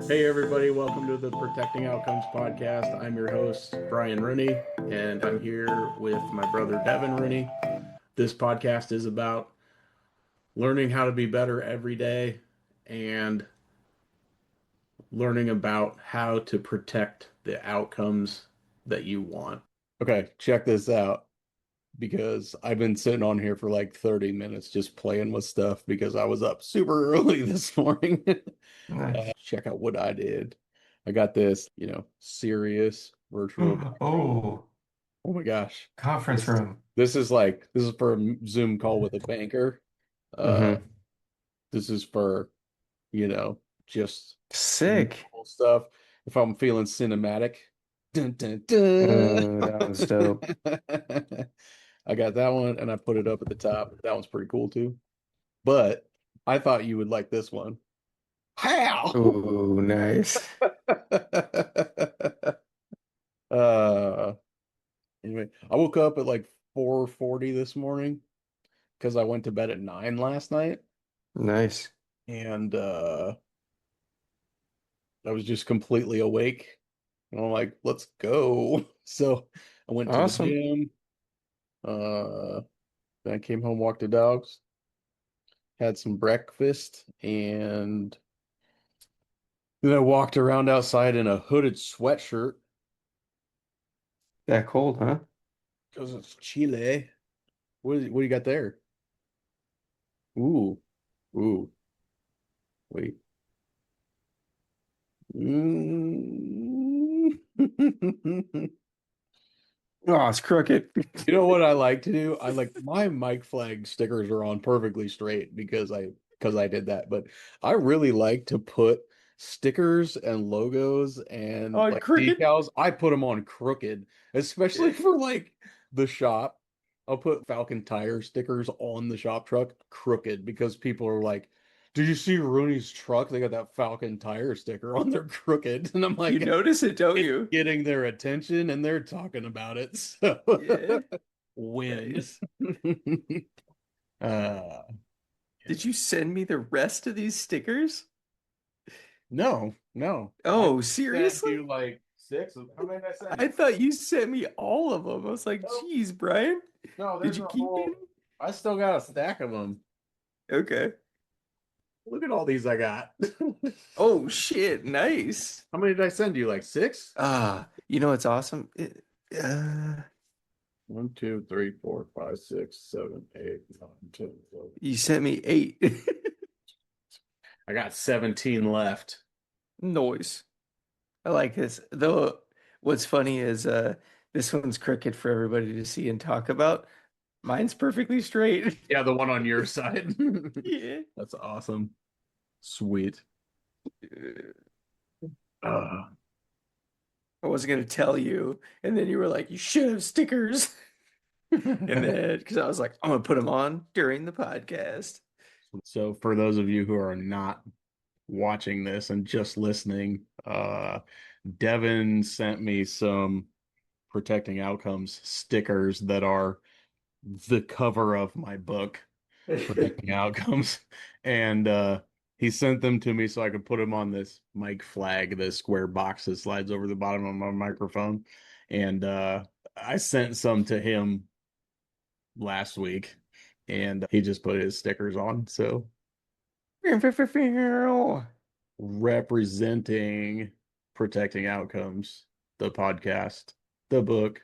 Hey, everybody, welcome to the Protecting Outcomes podcast. I'm your host, Brian Rooney, and I'm here with my brother, Devin Rooney. This podcast is about learning how to be better every day and learning about how to protect the outcomes that you want. Okay, check this out because I've been sitting on here for like 30 minutes just playing with stuff because I was up super early this morning. Nice. Check out what I did. I got this, serious virtual background. Oh, Oh my gosh. conference This room. this is for a Zoom call with a banker. Uh Mm-hmm. this is for, just Sick. normal stuff. If I'm feeling cinematic. Dun, dun, dun. That was dope. I got that one and I put it up at the top. That one's pretty cool too. But I thought you would like this one. How? Oh, nice. Uh, anyway, I woke up at like 4:40 this morning because I went to bed at 9 last night, Nice. and I was just completely awake. And I'm like, let's go. So I went to the Awesome. gym. Uh, then I came home, walked the dogs, had some breakfast, and then I walked around outside in a hooded sweatshirt That cold, huh? because it's Chile. What do you got there? Ooh, ooh, wait. Mm. Oh, it's crooked. You know what I like to do? I like my mic flag stickers are on perfectly straight because I did that. But I really like to put stickers and logos and Oh, like crooked. decals. I put them on crooked, especially for like the shop. I'll put Falcon tire stickers on the shop truck crooked because people are like, "Did you see Rooney's truck? They got that Falcon tire sticker on there crooked." And I'm You like, notice it, don't it's you? getting their attention and they're talking about it. So Yeah. win. Nice. uh Did you send me the rest of these stickers? no. I Oh, sent seriously? you like six. How many did I send I you? thought you sent me all of them. I was like, No, geez, Brian, no, did there's you a keep any? whole I still got a stack of them. Okay. Look at all these I got. Oh, shit. Nice. How many did I send you? Like six? You know what's awesome? One, two, three, four, five, six, seven, eight, nine, 10, 11. You sent me eight. I got 17 left. Noise. I like this. Though what's funny is this one's crooked for everybody to see and talk about. Mine's perfectly straight. Yeah, the one on your side. Yeah. That's awesome. Sweet. Uh, I wasn't gonna tell you, and then you were like, "You should have stickers." And then because I was like, "I'm gonna put them on during the podcast." So for those of you who are not watching this and just listening, Devin sent me some Protecting Outcomes stickers that are the cover of my book, Protecting Outcomes. And he sent them to me so I could put them on this mic flag, the square box that slides over the bottom of my microphone. And I sent some to him last week and he just put his stickers on. So representing Protecting Outcomes, the podcast, the book,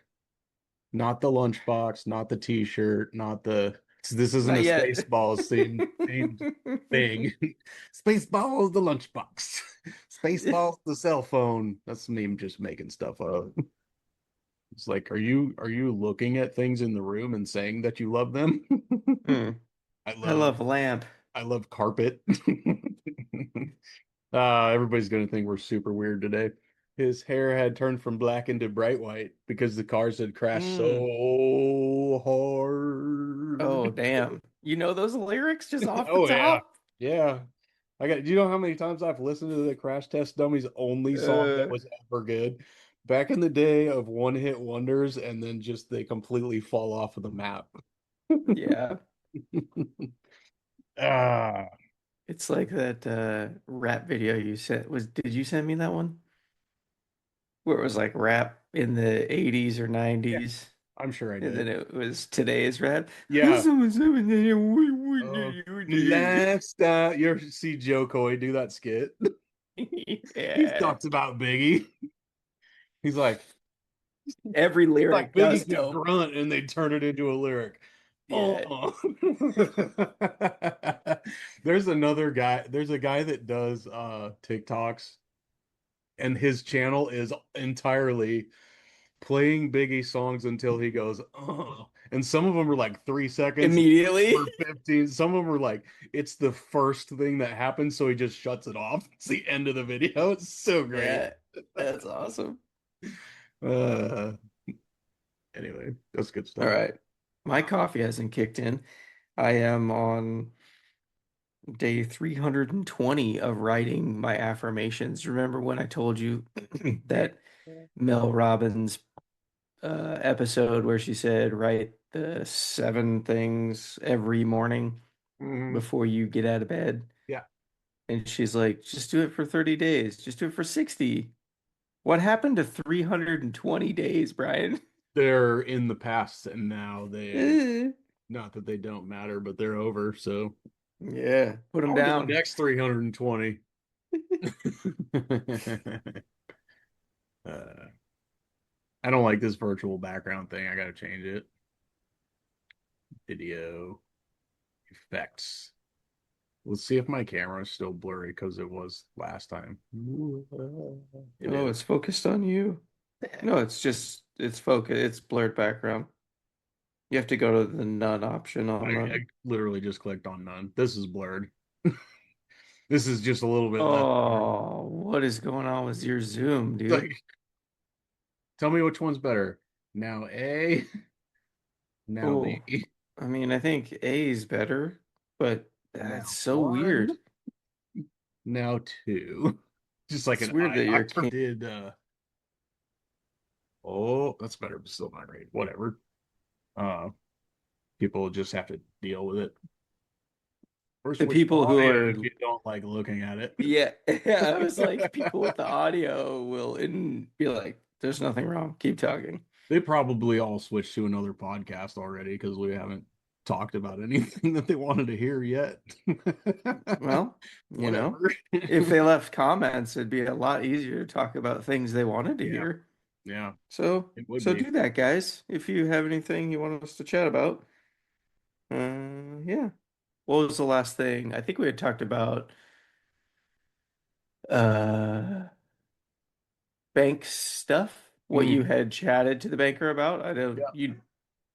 not the lunchbox, not the t-shirt, not the this isn't a Not yet. Spaceballs themed thing. Spaceballs the lunchbox. Spaceballs the cell phone. That's me just making stuff up. It's like, are you looking at things in the room and saying that you love them? Hmm. I I love love lamp. I love carpet. Everybody's gonna think we're super weird today. His hair had turned from black into bright white because the cars had crashed Mm. so Oh, hard. damn. You know those lyrics just off the Oh yeah. top? Yeah. Do you know how many times I've listened to the Crash Test Dummies only song that Uh, was ever good? Back in the day of one hit wonders, and then just they completely fall off of the map. yeah. Ah. It's like that rap video you sent. Did you send me that one? Where it was like rap in the 80s or Yeah, 90s, I'm sure I and did. then it was today's rap. Yeah. Last you ever see Joe Coy do that skit? He Yeah. talks about Biggie. He's Every like lyric. That Biggie was could dope. grunt and they turn it into a lyric. Yeah. Oh. There's a guy that does TikToks, and his channel is entirely playing Biggie songs until he goes, oh. And some of them are like 3 seconds, Immediately. or 15. Some of them are like, it's the first thing that happens, so he just shuts it off. It's the end of the video. It's so great. Yeah. That's awesome. Uh, anyway, that's good All stuff. right. My coffee hasn't kicked in. I am on day 320 of writing my affirmations. Remember when I told you Yeah. that Mel Robbins episode where she said, write the 7 things every morning Hmm. before you get out of bed? Yeah. And she's like, just do it for 30 days. Just do it for 60. What happened to 320 days, Brian? They're in the past and now they, Eh. not that they don't matter, but they're over. So Yeah, put them on to the down. next 320. uh, I don't like this virtual background thing. I got to change it. Video effects. Let's see if my camera is still blurry because it was last time. It Oh, is. it's focused on you. No, it's focused. It's blurred background. You have to go to the none option on I the. literally just clicked on none. This is blurred. This is just a little bit less blurred. Oh, what is going on with your Zoom, It's like, dude? tell me which one's better. Now A, now Oh, B. I mean, I think A is better, but that's Now so one, weird. now two. Just like It's an weird eye that your doctor cam. did. Oh, that's better, but still not great. Whatever. Uh, People just have to deal with it. Or The switch to people who audio are, if you don't like looking at it. yeah, yeah, I was like, people with the audio will be like, there's nothing wrong. Keep talking. They probably all switched to another podcast already because we haven't talked about anything that they wanted to hear yet. Well, Whatever. if they left comments, it'd be a lot easier to talk about things they wanted to Yeah, hear. yeah, So, it would so be. do that, guys. If you have anything you want us to chat about, yeah. What was the last thing? I think we had talked about uh bank stuff. What you Mm, had chatted to the banker about. I don't. yeah.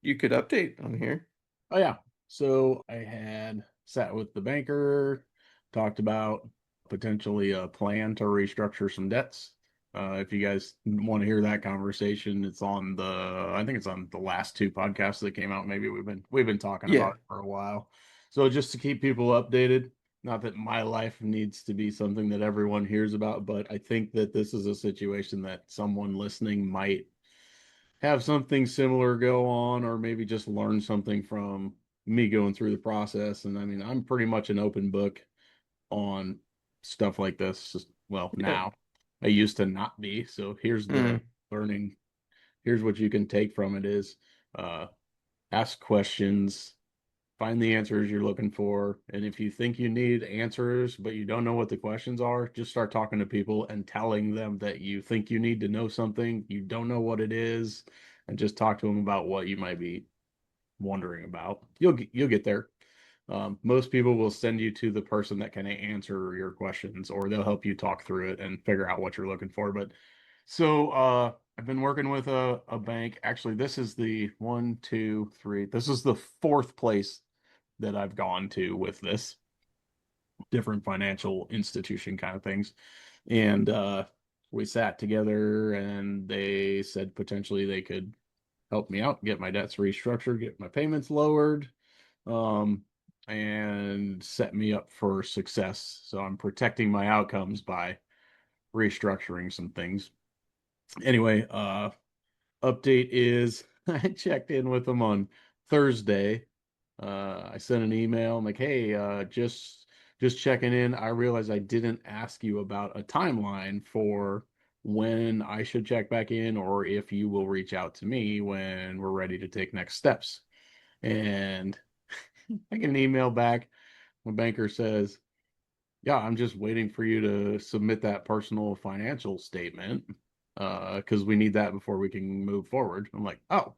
You could update on here. Oh yeah. So I had sat with the banker, talked about potentially a plan to restructure some debts. If you guys want to hear that conversation, it's on I think it's on the last two podcasts that came out. Maybe we've been talking about Yeah, it for a while. So just to keep people updated, not that my life needs to be something that everyone hears about, but I think that this is a situation that someone listening might have something similar go on, or maybe just learn something from me going through the process. And I mean, I'm pretty much an open book on stuff like this. Well, yeah. now I used to not be. So here's the Mm. learning. Here's what you can take from it is uh, ask questions, find the answers you're looking for. And if you think you need answers, but you don't know what the questions are, just start talking to people and telling them that you think you need to know something, you don't know what it is, and just talk to them about what you might be wondering about. You'll get there. Most people will send you to the person that can answer your questions, or they'll help you talk through it and figure out what you're looking for. But I've been working with a bank. Actually, this is the one, two, three. This is the fourth place that I've gone to with this different financial institution kind of things. And we sat together and they said potentially they could help me out, get my debts restructured, get my payments lowered, um, and set me up for success. So I'm protecting my outcomes by restructuring some things. Anyway, update is I checked in with them on Thursday. I sent an email. I'm like, hey, just just checking in. I realized I didn't ask you about a timeline for when I should check back in or if you will reach out to me when we're ready to take next steps. And I get an email back. My banker says, yeah, I'm just waiting for you to submit that personal financial statement because we need that before we can move forward. I'm like, oh,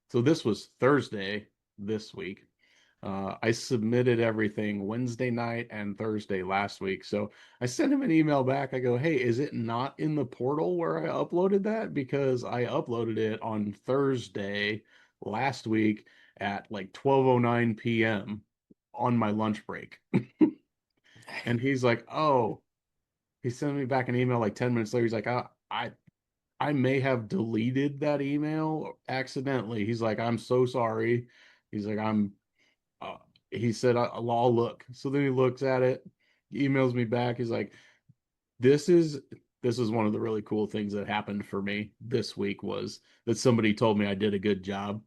so this was Thursday this week. I submitted everything Wednesday night and Thursday last week. So I sent him an email back. I go, hey, is it not in the portal where I uploaded that? Because I uploaded it on Thursday last week at like 12:09 p.m. on my lunch break. And he's like, oh, he sent me back an email like 10 minutes later. He's like, I may have deleted that email accidentally. He's like, I'm so sorry. He's like, uh, he said, I'll look. So then he looks at it, he emails me back. He's like, this is this is one of the really cool things that happened for me this week was that somebody told me I did a good job.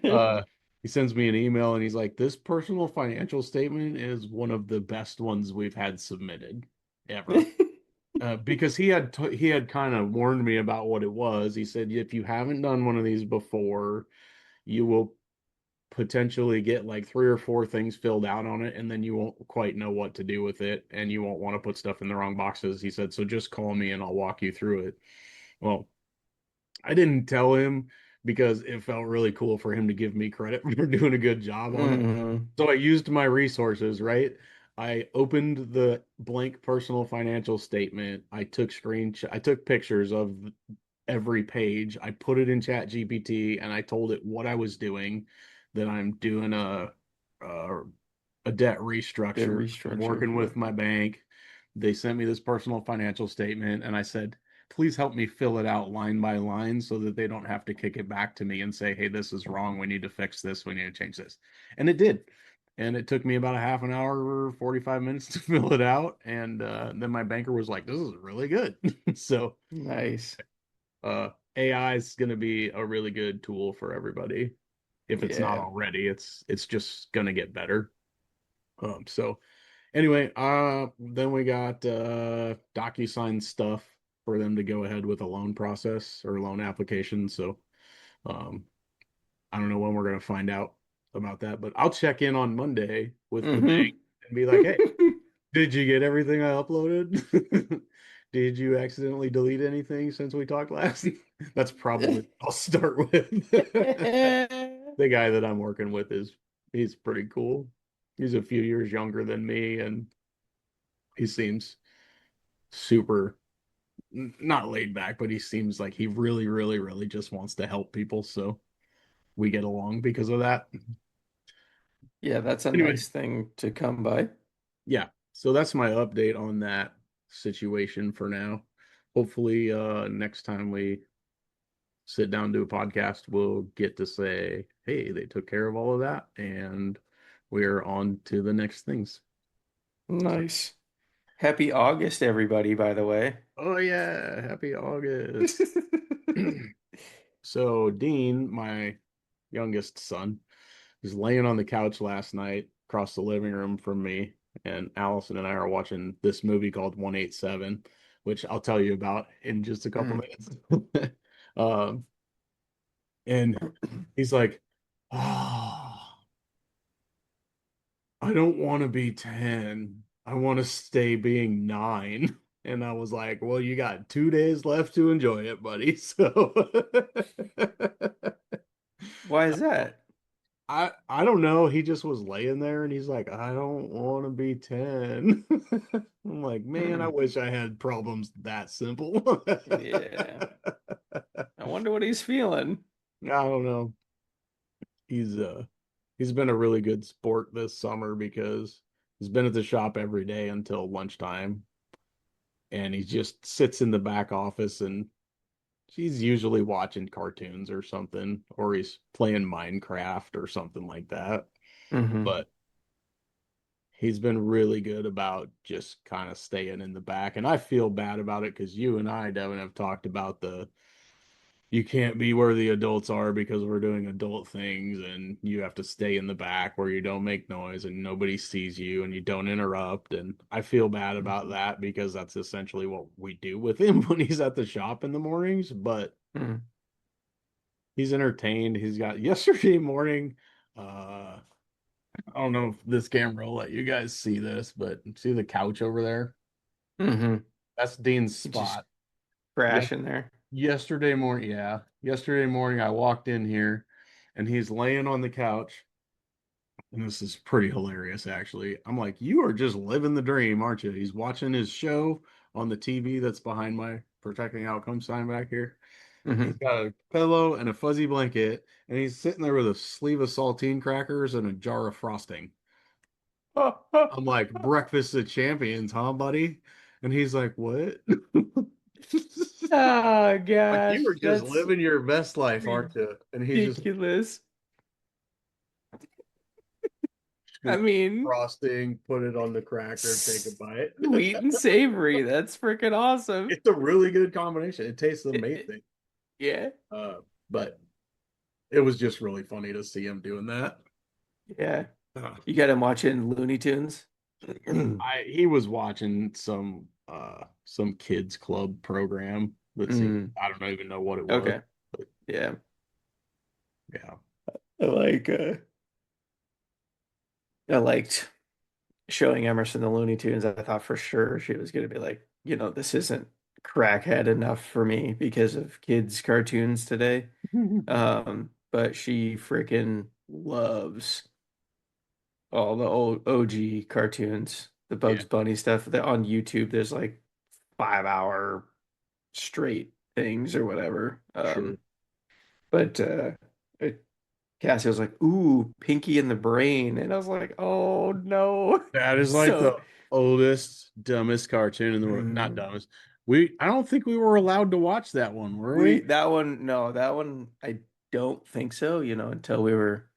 uh, he sends me an email and he's like, this personal financial statement is one of the best ones we've had submitted ever. Because he had kind of warned me about what it was. He said, if you haven't done one of these before, you will potentially get like three or four things filled out on it, and then you won't quite know what to do with it, and you won't want to put stuff in the wrong boxes. He said, so just call me and I'll walk you through it. Well, I didn't tell him because it felt really cool for him to give me credit for doing a good job on it. Mhm. So I used my resources, right? I opened the blank personal financial statement. I took pictures of every page. I put it in Chat GPT and I told it what I was doing, that I'm doing a, a debt The restructure. I'm restructure. working with Yep. my bank. They sent me this personal financial statement and I said, please help me fill it out line by line so that they don't have to kick it back to me and say, hey, this is wrong. We need to fix this. We need to change this. And it did. And it took me about a half an hour or 45 minutes to fill it out. And then my banker was like, this is really good. So Nice. AI is going to be a really good tool for everybody. If it's not Yeah. already, it's just going to get better. So anyway, then we got DocuSign stuff for them to go ahead with a loan process or loan application. So um, I don't know when we're going to find out about that, but I'll check in on Monday with the bank Hmm. and be like, hey, did you get everything I uploaded? Did you accidentally delete anything since we talked last? That's probably what I'll start with. The guy that I'm working with he's pretty cool. He's a few years younger than me and he seems super not laid back, but he seems like he really, really, really just wants to help people. So we get along because of that. Yeah, that's a Anyway, nice thing to come by. yeah. So that's my update on that situation for now. Hopefully, next time we sit down to a podcast, we'll get to say, hey, they took care of all of that and we're on to the next things. So, Nice. Happy August, everybody, by the way. oh yeah, happy August. So Dean, my youngest son, was laying on the couch last night across the living room from me, and Allison and I are watching this movie called 187, which I'll tell you about in just a couple Mm. minutes. Um, and he's like, "Ah, I don't want to be 10. I want to stay being 9." And I was like, "Well, you got 2 days left to enjoy it, buddy." So Why is that? I don't know. He just was laying there and he's like, I don't want to be 10. I'm like, man, I Hmm. wish I had problems that simple. Yeah. I wonder what he's feeling. I don't know. He's uh he's been a really good sport this summer because he's been at the shop every day until lunchtime and he just sits in the back office and he's usually watching cartoons or something or he's playing Minecraft or something like that. Hmm. But he's been really good about just kind of staying in the back. And I feel bad about it because you and I, Devin, have talked about you can't be where the adults are because we're doing adult things, and you have to stay in the back where you don't make noise and nobody sees you and you don't interrupt. And I feel bad about Mhm. that because that's essentially what we do with him when he's at the shop in the mornings. But Mhm. he's entertained. He's got yesterday morning. I don't know if this camera will let you guys see this, but see the couch over there? Mhm. That's Dean's You just spot. Yes, crash in there. yesterday morning, yeah. Yesterday morning I walked in here and he's laying on the couch. And this is pretty hilarious, actually. I'm like, you are just living the dream, aren't you? He's watching his show on the TV that's behind my protecting outcome sign back here. He's Mhm. got a pillow and a fuzzy blanket, and he's sitting there with a sleeve of saltine crackers and a jar of frosting. I'm like, breakfast of champions, huh, buddy? And he's like, what? Oh Like, you gosh, are just that's living your best life, aren't you? And he's just ridiculous. I scoop mean, frosting, put it on the cracker, take a s- bite. sweet and savory. That's freaking awesome. It's a really good combination. It tastes It- amazing. yeah, But it was just really funny to see him doing that. yeah. Uh, You got him watching Looney Tunes? he was watching some kids club program. Let's see. Mm, I don't even know what it was, okay. but Yeah. yeah. I like I liked showing Emerson the Looney Tunes. I thought for sure she was gonna be like, this isn't crackhead enough for me because of kids' cartoons today. But she freaking loves all the old OG cartoons, the Yeah, Bugs Bunny stuff that on YouTube. There's like 5 hour straight things or whatever. sure. But it, Cassie was like, "Ooh, Pinky and the Brain," and I was like, "Oh no!" That is like So, the oldest, dumbest cartoon in the world. Not mm, dumbest. I don't think we were allowed to watch that one, were we we? that one, no, that one, I don't think so. Until we were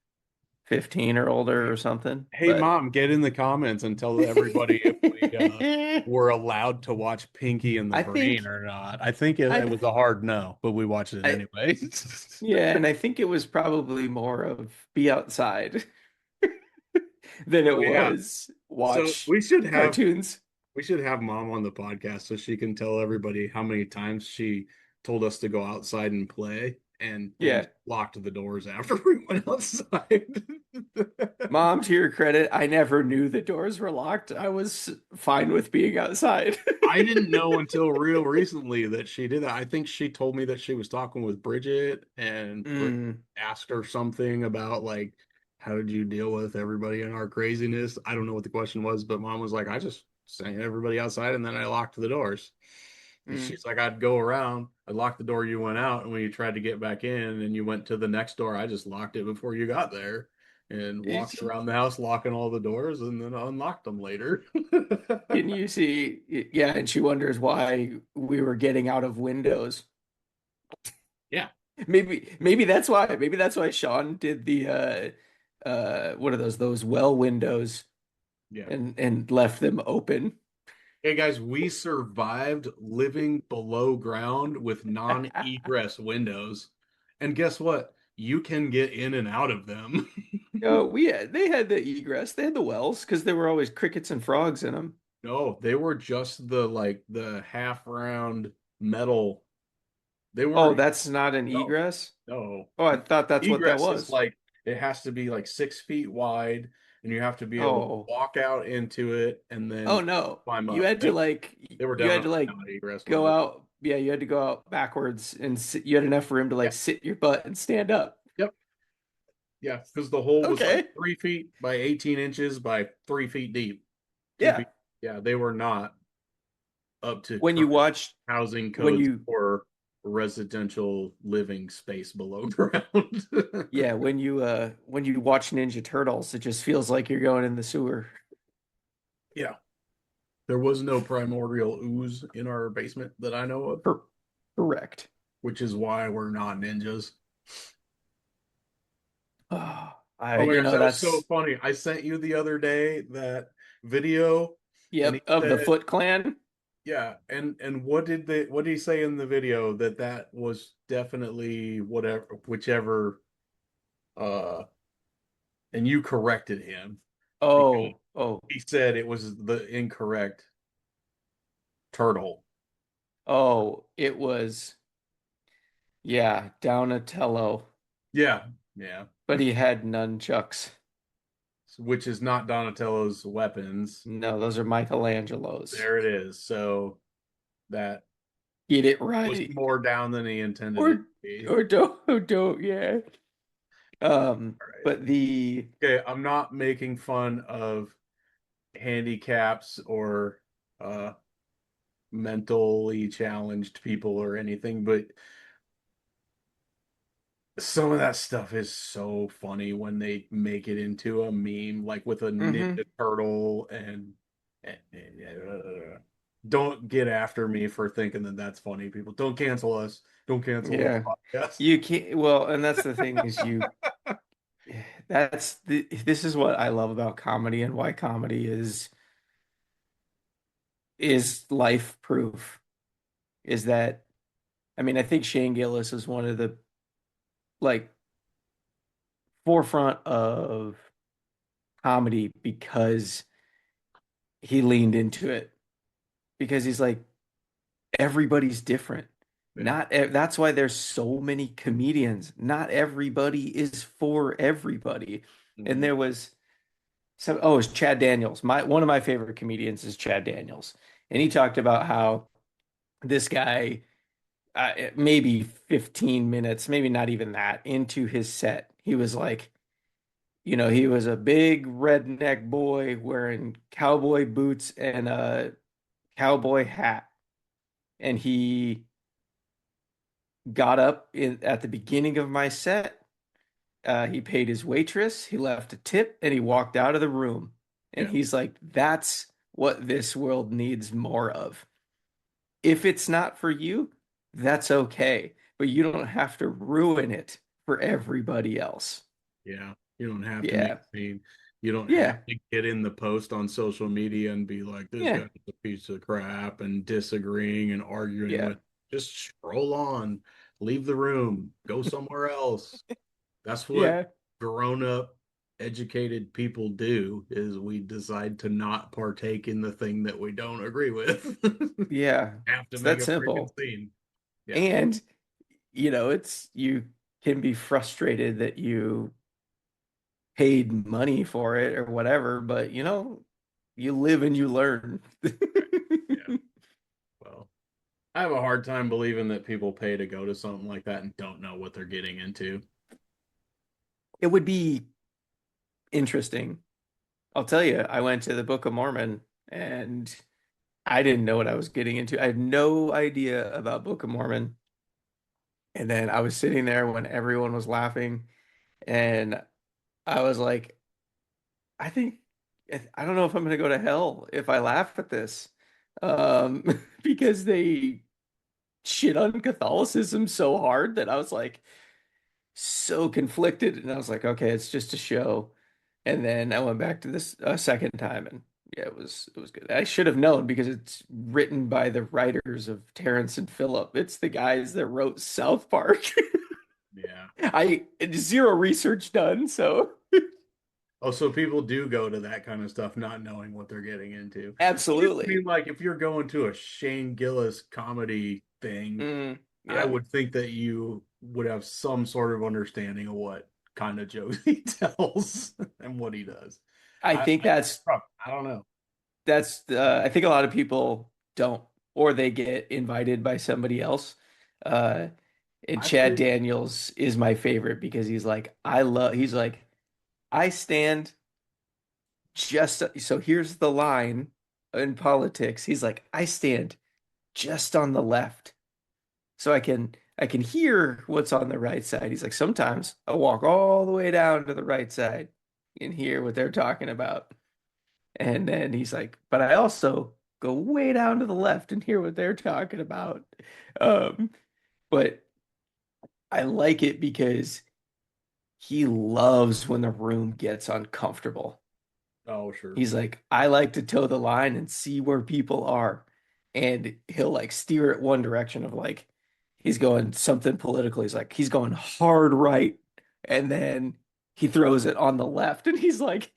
15 or older or something. Hey, But mom, get in the comments and tell everybody if we were allowed to watch Pinky and the I Brain think or not. I think it I was a hard no, but we watched it I anyway. yeah, and I think it was probably more of be outside than it Oh yeah. was So watch cartoons. we should have mom on the podcast so she can tell everybody how many times she told us to go outside and play and then Yeah. locked the doors after we went outside. Mom, to your credit, I never knew the doors were locked. I was fine with being outside. I didn't know until real recently that she did that. I think she told me that she was talking with Bridget and Bridget Mm, asked her something about like, how did you deal with everybody in our craziness? I don't know what the question was, but mom was like, I just sent everybody outside and then I locked the doors. And mm. she's like, I'd go around, I'd lock the door you went out, and when you tried to get back in and you went to the next door, I just locked it before you got there and walked around the house locking all the doors and then unlocked them later. Can you see? Yeah, and she wonders why we were getting out of windows. Yeah. Maybe that's why. Maybe that's why Sean did the what are those well windows Yeah. and left them open. Hey guys, we survived living below ground with non-egress windows. And guess what? You can get in and out of them. They had the egress. They had the wells because there were always crickets and frogs in them. No, they were just the half round metal. They Oh, weren't, that's not an no, egress. no. Oh, I thought that's what that Egress is was. like it has to be like 6 feet wide and you have to be able to Oh, walk out into it and oh then no. climb You up. had to like They were you had to definitely like not egress go windows. out. Yeah, you had to go out backwards and you had enough room to Yeah. like sit your butt and stand up. Yep. Yeah, because the hole was like Okay. 3 feet by 18 inches by 3 feet deep. To Yeah. be, yeah, they were not up to When you current watched housing when codes you for residential living space below ground. when you watch Ninja Turtles, it just feels like you're going in the sewer. Yeah, there was no primordial ooze in our basement that I know of, Cor- Correct. which is why we're not ninjas. Oh, Oh my gosh, that was so that's funny. I sent you the other day that video, and he yep, of the said, Foot Clan. Yeah, and what did he say in the video that that was definitely whatever whichever uh and you corrected him because Oh, oh, he said it was the incorrect turtle. oh, it was, yeah, Donatello, Yeah, yeah. but he had nunchucks. Which is not Donatello's weapons. No, those are Michelangelo's. There it is. So that Get it was right. more down than he intended it to Or be. or don't, yeah. All right. But the Okay, I'm not making fun of handicaps or uh mentally challenged people or anything, but some of that stuff is so funny when they make it into a meme, like with a hmm ninja turtle and don't get after me for thinking that that's funny. People, don't cancel us. Don't cancel this yeah. podcast. You can't, well, and that's the thing is this is what I love about comedy and why comedy is life proof is that I mean, I think Shane Gillis is one of the like forefront of comedy because he leaned into it because he's like everybody's different. Yeah. That's why there's so many comedians. Not everybody is for everybody. And Mhm. there was some, oh, it's Chad Daniels. One of my favorite comedians is Chad Daniels. And he talked about how this guy maybe 15 minutes, maybe not even that, into his set, he was like, he was a big redneck boy wearing cowboy boots and a cowboy hat. And he got up at the beginning of my set. He paid his waitress, he left a tip, and he walked out of the room. And Yeah. he's like, that's what this world needs more of. If it's not for you, that's okay. But you don't have to ruin it for everybody else. Yeah. You don't have to make Yeah. a scene. You don't have Yeah. to get in the post on social media and be like, this Yeah. guy's a piece of crap and disagreeing and arguing Yeah. with. Just stroll on, leave the room, go somewhere else. That's what Yeah. grown up, educated people do is we decide to not partake in the thing that we don't agree with. Yeah. Have to It's make that a freaking simple. scene. Yeah. And, it's you can be frustrated that you paid money for it or whatever, but you live and you learn. Right. Yeah. Well, I have a hard time believing that people pay to go to something like that and don't know what they're getting into. It would be interesting. I'll tell you, I went to the Book of Mormon and I didn't know what I was getting into. I had no idea about Book of Mormon. And then I was sitting there when everyone was laughing and I was like, I think I don't know if I'm going to go to hell if I laugh at this. Um, because they shit on Catholicism so hard that I was like so conflicted and I was like, okay, it's just a show. And then I went back to this a second time and yeah, it was good. I should have known because it's written by the writers of Terrence and Phillip. It's the guys that wrote South Park. Yeah. I zero research done, so Oh, so people do go to that kind of stuff not knowing what they're getting into. I just absolutely. mean like if you're going to a Shane Gillis comedy thing, I Yeah. would think that you would have some sort of understanding of what kind of jokes he tells and what he does. I think I don't know. I think a lot of people don't or they get invited by somebody else. Uh and I Chad feel Daniels is my favorite because he's like I stand just so here's the line in politics. He's like I stand just on the left so I can hear what's on the right side. He's like sometimes I walk all the way down to the right side and hear what they're talking about. And then he's like, but I also go way down to the left and hear what they're talking about. Um, but I like it because he loves when the room gets uncomfortable. oh sure. He's like, I like to toe the line and see where people are. and he'll like steer it one direction of like he's going something political. He's like he's going hard right, and then he throws it on the left, and he's like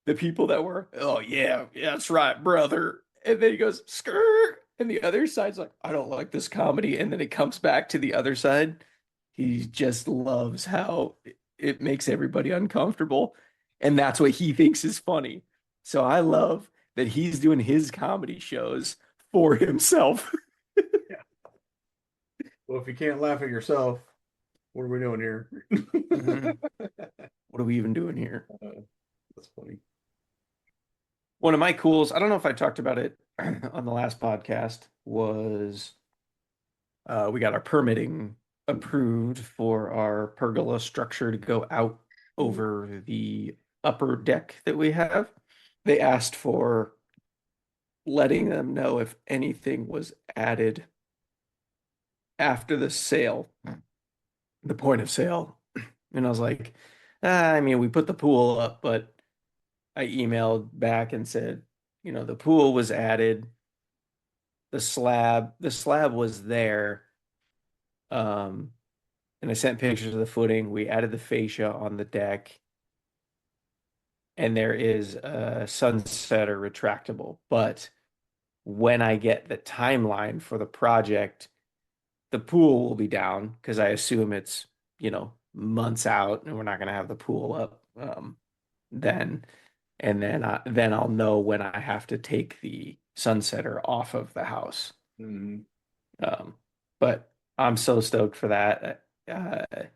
the people that were, oh yeah, that's right, brother. And then he goes, skirt. And the other side's like, I don't like this comedy. And then it comes back to the other side. He just loves how it makes everybody uncomfortable. And that's what he thinks is funny. So I love that he's doing his comedy shows for himself. Yeah. Well, if you can't laugh at yourself, what are we doing here? Mhm. What are we even doing here? That's funny. One of my cools, I don't know if I talked about it on the last podcast, was we got our permitting approved for our pergola structure to go out over the upper deck that we have. They asked for letting them know if anything was added after the sale, the point of sale. And I was like, I mean, we put the pool up, but I emailed back and said, the pool was added, the slab was there. Um, and I sent pictures of the footing. We added the fascia on the deck, and there is a sunsetter retractable. But when I get the timeline for the project, the pool will be down because I assume it's, months out and we're not going to have the pool up then. And then I'll know when I have to take the sunsetter off of the house. Mhm. Um, but I'm so stoked for that. I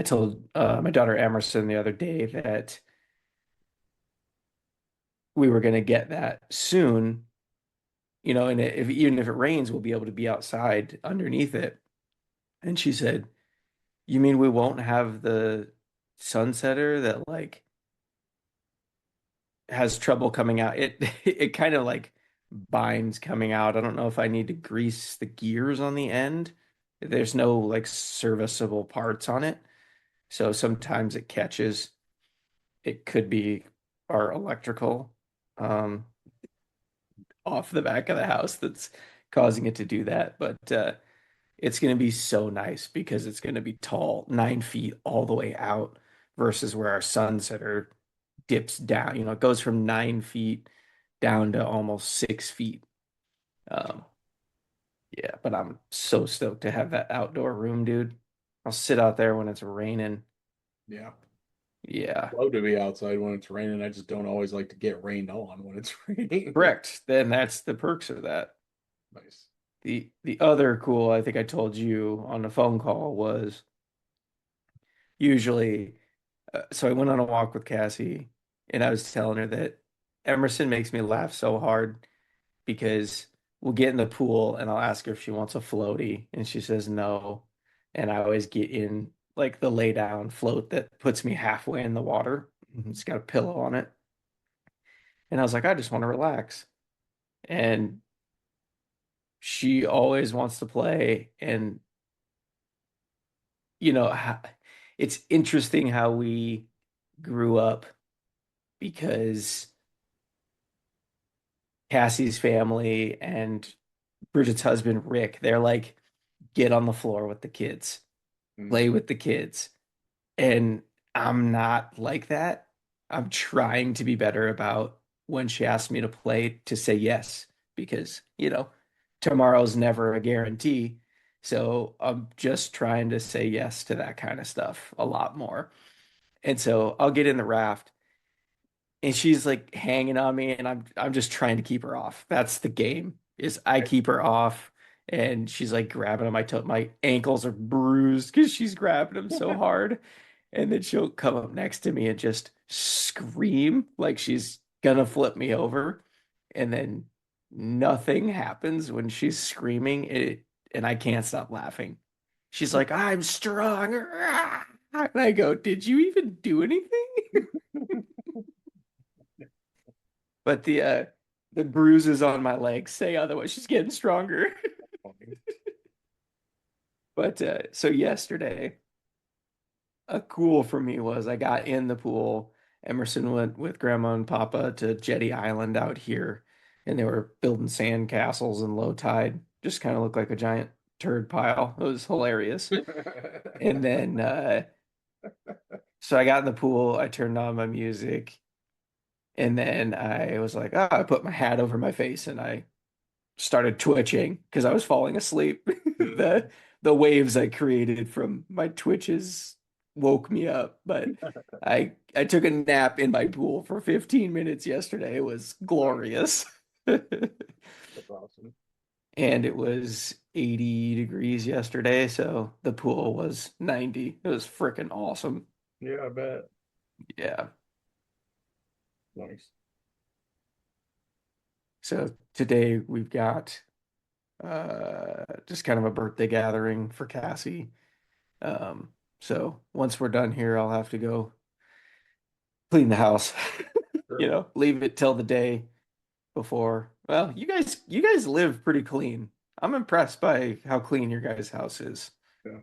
told my daughter Emerson the other day that we were going to get that soon, and even if it rains, we'll be able to be outside underneath it. And she said, "You mean we won't have the sunsetter that like has trouble coming out? It it kind of like binds coming out. I don't know if I need to grease the gears on the end. There's no like serviceable parts on it, so sometimes it catches. It could be our electrical um, off the back of the house that's causing it to do that. But it's going to be so nice because it's going to be tall, 9 feet all the way out versus where our sunsetter dips down. It goes from 9 feet down to almost 6 feet. Um, yeah, but I'm so stoked to have that outdoor room, dude. I'll sit out there when it's raining. Yeah. Yeah, Love to be outside when it's raining. I just don't always like to get rained on when it's raining. correct. Then that's the perks of that. Nice. The other cool, I think I told you on the phone call was usually, so I went on a walk with Cassie and I was telling her that Emerson makes me laugh so hard because we'll get in the pool and I'll ask her if she wants a floaty and she says no. And I always get in like the lay down float that puts me halfway in the water. It's got a pillow on it. And I was like, I just want to relax. And she always wants to play. And you know, ho- it's interesting how we grew up because Cassie's family and Bridget's husband, Rick, they're like, get on the floor with the kids, Mm. play with the kids. And I'm not like that. I'm trying to be better about when she asks me to play to say yes, because, tomorrow's never a guarantee. So I'm just trying to say yes to that kind of stuff a lot more. And so I'll get in the raft and she's like hanging on me and I'm just trying to keep her off. That's the game. Is I keep her off and she's like grabbing on my toe. My ankles are bruised because she's grabbing them so hard. And then she'll come up next to me and just scream like she's gonna flip me over. And then nothing happens when she's screaming and I can't stop laughing. She's like, I'm strong. And I go, did you even do anything? But the bruises on my legs say otherwise. She's getting stronger. But so yesterday, a cool for me was I got in the pool. Emerson went with Grandma and Papa to Jetty Island out here, and they were building sand castles in low tide. Just kind of looked like a giant turd pile. It was hilarious. And then so I got in the pool, I turned on my music, and then I was like, oh, I put my hat over my face and I started twitching because I was falling asleep. The waves I created from my twitches woke me up, but I took a nap in my pool for 15 minutes yesterday. It was Nice. glorious. That's awesome. And it was 80 degrees yesterday, so the pool was 90. It was freaking awesome. Yeah, I bet. Yeah. Nice. So today we've got just kind of a birthday gathering for Cassie. So once we're done here, I'll have to go clean the house. Sure. Leave it till the day before. Well, you guys live pretty clean. I'm impressed by how clean your guys' house is Yeah.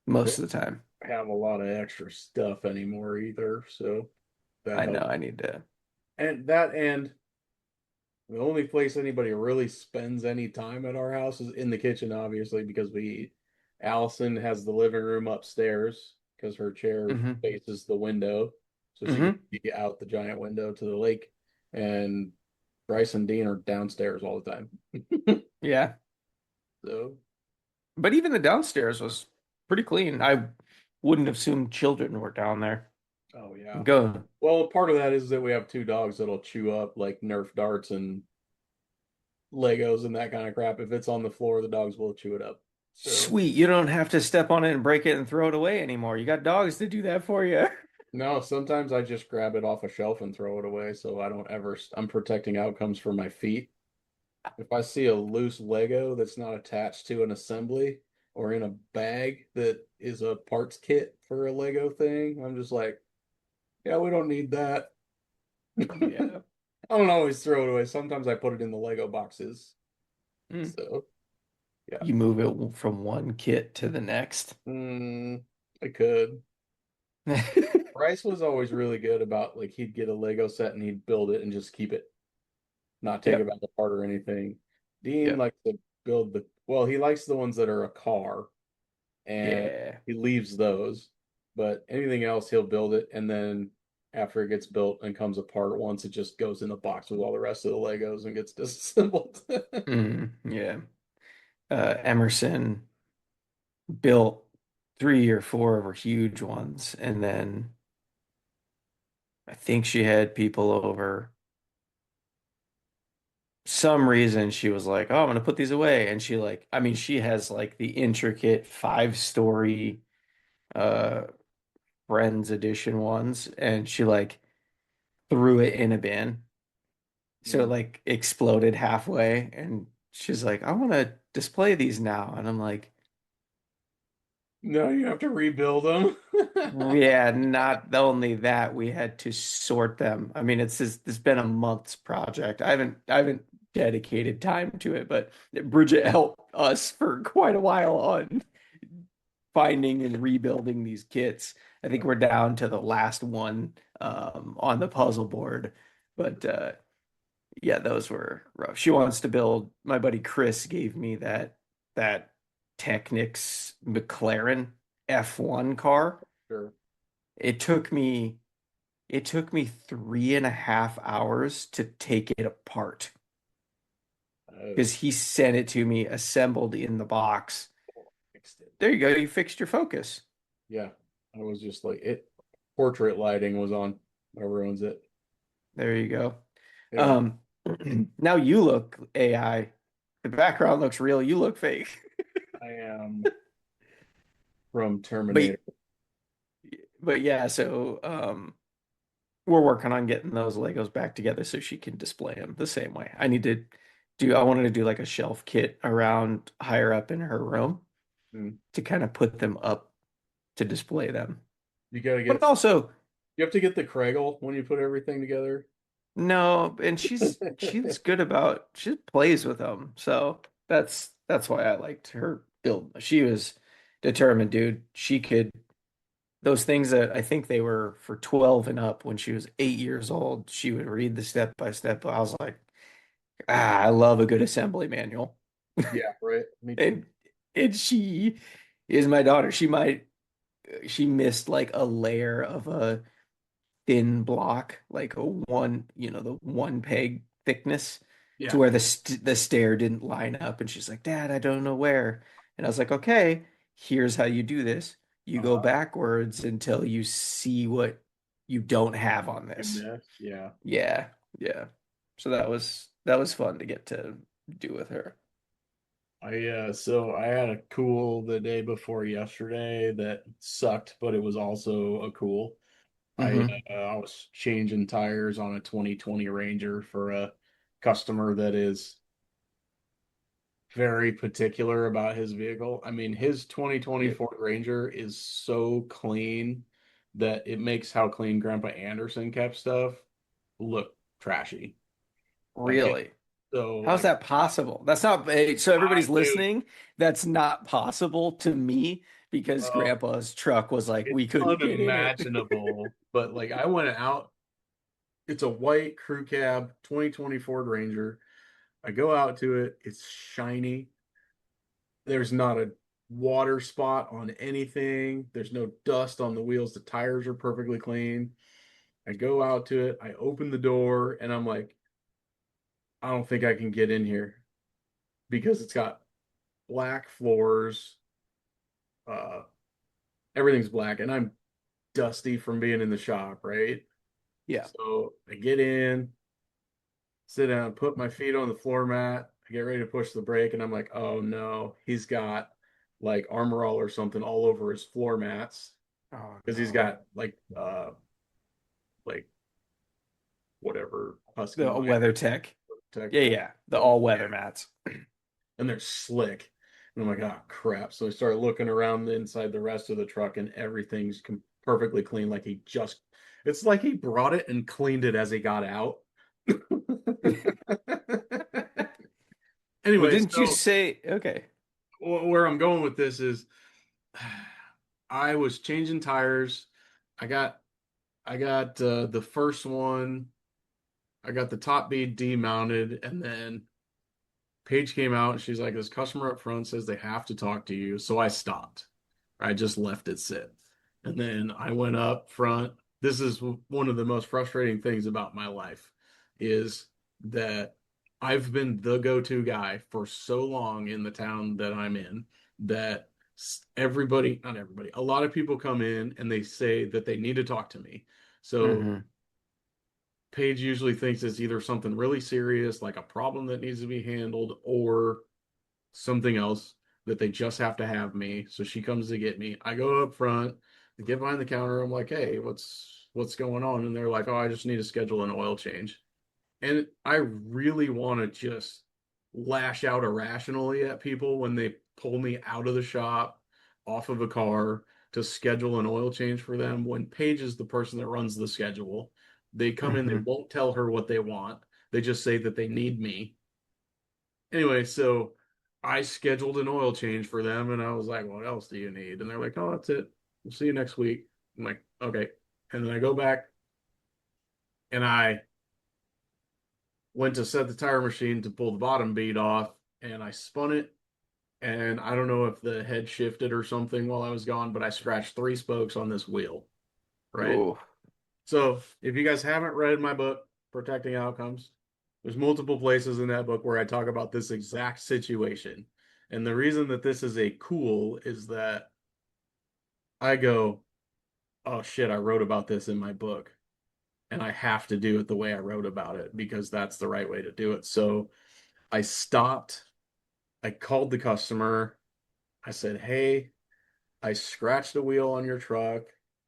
We most of the time. don't have a lot of extra stuff anymore either, so that I know helps. I need to. And the only place anybody really spends any time at our house is in the kitchen, obviously, because we eat. Allison has the living room upstairs because her chair Hmm. faces the window, so she can Hmm. see out the giant window to the lake. And Bryce and Dean are downstairs all the time. Yeah. So, But even the downstairs was pretty clean. I wouldn't assume children were down there. oh yeah. Go. Well, part of that is that we have two dogs that'll chew up like Nerf darts and Legos and that kind of crap. If it's on the floor, the dogs will chew it up. So, Sweet. You don't have to step on it and break it and throw it away anymore. You got dogs to do that for you. no, sometimes I just grab it off a shelf and throw it away so I don't ever, I'm protecting outcomes for my feet. If I see a loose Lego that's not attached to an assembly or in a bag that is a parts kit for a Lego thing, I'm just like, yeah, we don't need that. Yeah. I don't always throw it away. Sometimes I put it in the Lego boxes. Mm. So, yeah. You move it from one kit to the next. I could. Bryce was always really good about like he'd get a Lego set and he'd build it and just keep it, not take it Yep. back apart or anything. Dean Yep. likes to build well, he likes the ones that are a car and Yeah. he leaves those, but anything else he'll build it and then after it gets built and comes apart once it just goes in the box with all the rest of the Legos and gets disassembled. Yeah. Emerson built 3 or 4 of her huge ones, and then I think she had people over. Some reason she was like, "Oh, I'm gonna put these away," and she like, I mean, she has like the intricate 5-story uh Friends edition ones, and she like threw it in a bin, so it like exploded halfway, and she's like, "I want to display these now," and I'm like. No, you have to rebuild them. Yeah, not only that, we had to sort them. I mean, it's been a month's project. I haven't dedicated time to it, but Bridget helped us for quite a while on finding and rebuilding these kits. I think we're down to the last one on the puzzle board, but yeah, those were rough. She wants to build. My buddy Chris gave me that Technics McLaren F1 car. Sure. It took me it took me 3.5 hours to take it apart Oh, because he sent it to me assembled in the box. fixed it. There you go. You fixed your Focus. Yeah. I was just like it portrait lighting was on. That ruins it. There you go. Yeah. Um, now you look AI. The background looks real. You look fake. I am from But Terminator. but yeah, so we're working on getting those Legos back together so she can display them the same way. I wanted to do like a shelf kit around higher up in her room Hmm. to kind of put them up to display them. You gotta But get also, you have to get the Kregel when you put everything together. no, and she's good about she plays with them. So that's why I liked her build. She was determined, dude. She could those things that I think they were for 12 and up when she was 8 years old, she would read the step by step. I was like, I love a good assembly manual. Yeah, right. Me too. And she is my daughter. She missed like a layer of a thin block, like a one, the one peg thickness to Yeah. where the stair didn't line up. And she's like, Dad, I don't know where. And I was like, okay, here's how you do this. You go Uh-huh. backwards until you see what you don't have on You this. missed. Yeah. Yeah, yeah. So that was fun to get to do with her. So I had a cool the day before yesterday that sucked, but it was also a cool. Hmm. I was changing tires on a 2020 Ranger for a customer that is very particular about his vehicle. I mean, his 2020 Yeah, Ford Ranger is so clean that it makes how clean Grandpa Anderson kept stuff look trashy. Like it, really. so How's like that possible? That's not, so I everybody's dude, listening. That's not possible to me because uh, Grandpa's truck was like, it's we couldn't get in it. unimaginable. But like I went out, it's a white crew cab 2020 Ford Ranger. I go out to it, it's shiny. There's not a water spot on anything. There's no dust on the wheels. The tires are perfectly clean. I go out to it, I open the door, and I'm like, I don't think I can get in here because it's got black floors. Uh, Everything's black, and I'm dusty from being in the shop, right? Yeah. So I get in, sit down, put my feet on the floor mat. I get ready to push the brake, and I'm like, oh no, he's got like Armor All or something all over his floor mats Oh because he's no. got like whatever Husky The might weather tech. protect Yeah, that. yeah. The So, all yeah, weather mats. and they're slick. And I'm like, oh crap. So I start looking around the inside the rest of the truck, and everything's perfectly clean. Like it's like he brought it and cleaned it as he got out. Well, Anyway, didn't you so say, okay. where I'm going with this is I was changing tires. I got the first one. I got the top bead demounted, and then Paige came out and she's like, "This customer up front says they have to talk to you." So I stopped. I just left it sit, and then I went up front. This is one of the most frustrating things about my life is that I've been the go-to guy for so long in the town that I'm in that everybody, not everybody, a lot of people come in and they say that they need to talk to me. So Hmm. Paige usually thinks it's either something really serious, like a problem that needs to be handled, or something else that they just have to have me. So she comes to get me. I go up front, I get behind the counter. I'm like, "Hey, what's going on?" And they're like, "Oh, I just need to schedule an oil change." And I really want to just lash out irrationally at people when they pull me out of the shop, off of a car to schedule an oil change for them. When Paige is the person that runs the schedule, they come in, they Hmm. won't tell her what they want. They just say that they need me. Anyway, so I scheduled an oil change for them and I was like, "What else do you need?" And they're like, "Oh, that's it. We'll see you next week." I'm like, "Okay." And then I go back and I went to set the tire machine to pull the bottom bead off and I spun it. And I don't know if the head shifted or something while I was gone, but I scratched three spokes on this wheel, right? Oh. So if you guys haven't read my book, Protecting Outcomes, there's multiple places in that book where I talk about this exact situation. And the reason that this is a cool is that I go, oh shit, I wrote about this in my book. And I have to do it the way I wrote about it because that's the right way to do it. So I stopped. I called the customer. I said, "Hey, I scratched a wheel on your truck.